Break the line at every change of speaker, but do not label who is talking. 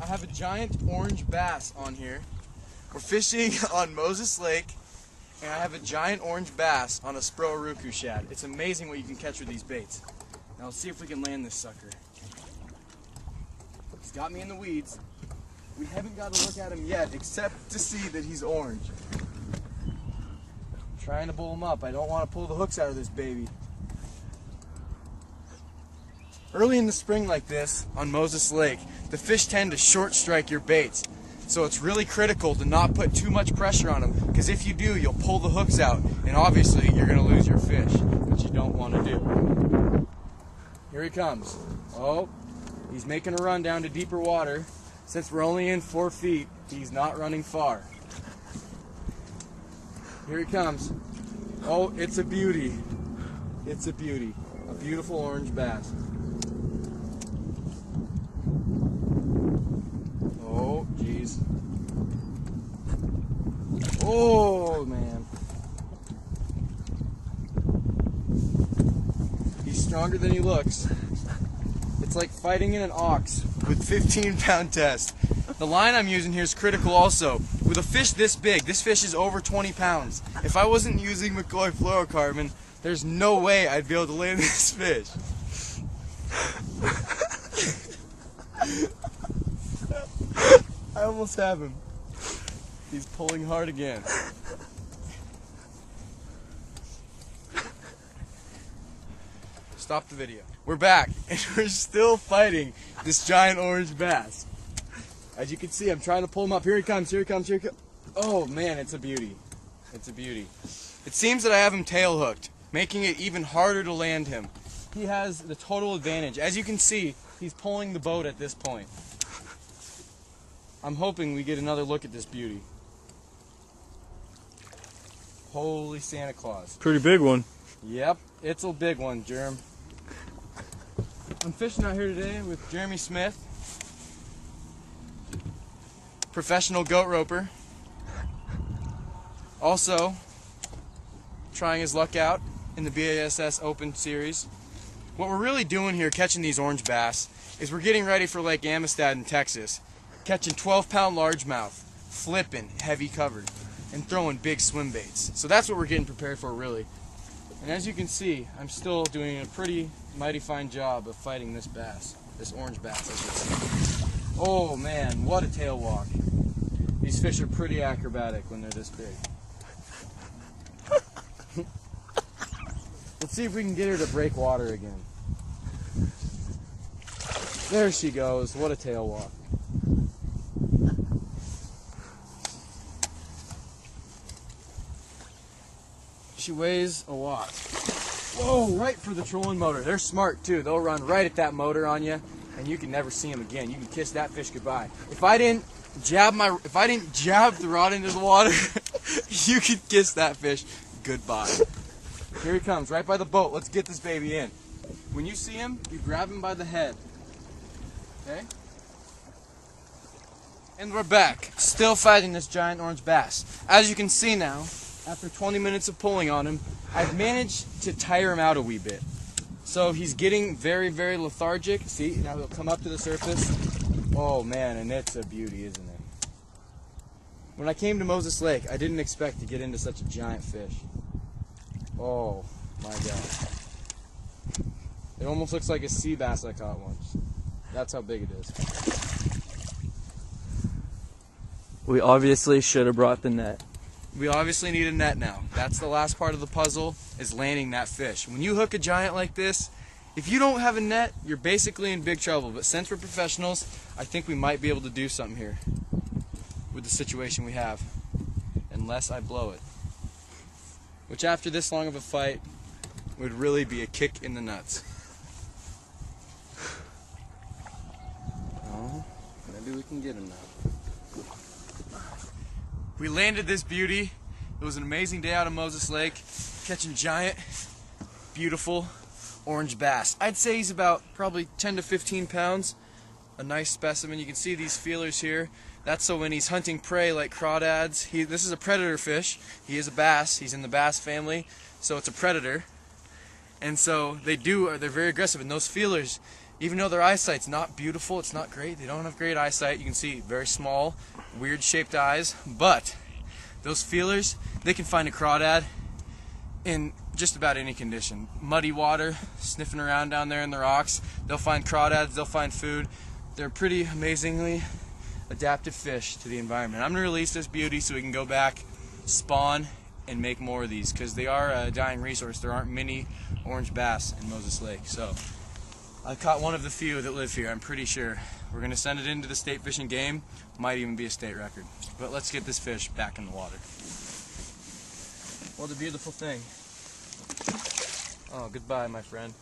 I have a giant orange bass on here. We're fishing on Moses Lake, and I have a giant orange bass on a Spro Aruku Shad. It's amazing what you can catch with these baits. Now let's see if we can land this sucker. He's got me in the weeds. We haven't got to look at him yet, except to see that he's orange. I'm trying to pull him up. I don't want to pull the hooks out of this baby. Early in the spring like this, on Moses Lake, the fish tend to short strike your baits. So it's really critical to not put too much pressure on them, because if you do, you'll pull the hooks out, and obviously you're going to lose your fish, which you don't want to do. Here he comes. Oh, he's making a run down to deeper water. Since we're only in 4 feet, he's not running far. Here he comes. Oh, it's a beauty. It's a beauty. A beautiful orange bass. Oh, jeez. Oh, man. He's stronger than he looks. It's like fighting in an ox with 15-pound test. The line I'm using here is critical also. With a fish this big, this fish is over 20 pounds. If I wasn't using McCoy fluorocarbon, there's no way I'd be able to land this fish. I almost have him. He's pulling hard again. Stop the video. We're back, and we're still fighting this giant orange bass. As you can see, I'm trying to pull him up. Here he comes, here he comes, here he comes. Oh man, it's a beauty. It's a beauty. It seems that I have him tail hooked, making it even harder to land him. He has the total advantage. As you can see, he's pulling the boat at this point. I'm hoping we get another look at this beauty. Holy Santa Claus.
Pretty big one.
Yep, it's a big one, Jerm. I'm fishing out here today with Jeremy Smith, professional goat roper. Also, trying his luck out in the BASS Open Series. What we're really doing here, catching these orange bass, is we're getting ready for Lake Amistad in Texas. Catching 12-pound largemouth, flipping heavy covered, and throwing big swim baits. So that's what we're getting prepared for, really. And as you can see, I'm still doing a pretty mighty fine job of fighting this bass, this orange bass, I should say. Oh man, what a tail walk. These fish are pretty acrobatic when they're this big. Let's see if we can get her to break water again. There she goes, what a tail walk. She weighs a lot. Whoa, right for the trolling motor. They're smart too. They'll run right at that motor on you, and you can never see them again. You can kiss that fish goodbye. If I didn't jab the rod into the water, you could kiss that fish goodbye. Here he comes, right by the boat. Let's get this baby in. When you see him, you grab him by the head. Okay? And we're back, still fighting this giant orange bass. As you can see now, after 20 minutes of pulling on him, I've managed to tire him out a wee bit. So he's getting very, very lethargic. See, now he'll come up to the surface. Oh man, and it's a beauty, isn't it? When I came to Moses Lake, I didn't expect to get into such a giant fish. Oh my God. It almost looks like a sea bass I caught once. That's how big it is.
We obviously should have brought the net.
We obviously need a net now. That's the last part of the puzzle, is landing that fish. When you hook a giant like this, if you don't have a net, you're basically in big trouble. But since we're professionals, I think we might be able to do something here with the situation we have, unless I blow it. Which after this long of a fight would really be a kick in the nuts. Oh, maybe we can get him now. We landed this beauty. It was an amazing day out of Moses Lake, catching giant, beautiful orange bass. I'd say he's about probably 10 to 15 pounds. A nice specimen. You can see these feelers here. That's so when he's hunting prey like crawdads. This is a predator fish. He is a bass. He's in the bass family, so it's a predator. And so they're very aggressive. And those feelers, Even though their eyesight's not beautiful, it's not great, they don't have great eyesight. You can see very small, weird shaped eyes, but those feelers, they can find a crawdad in just about any condition. Muddy water, sniffing around down there in the rocks, they'll find crawdads, they'll find food. They're pretty amazingly adaptive fish to the environment. I'm going to release this beauty so we can go back, spawn, and make more of these, because they are a dying resource. There aren't many orange bass in Moses Lake. So I caught one of the few that live here, I'm pretty sure. We're going to send it into the state fish and game. Might even be a state record. But let's get this fish back in the water. What a beautiful thing. Oh, goodbye, my friend.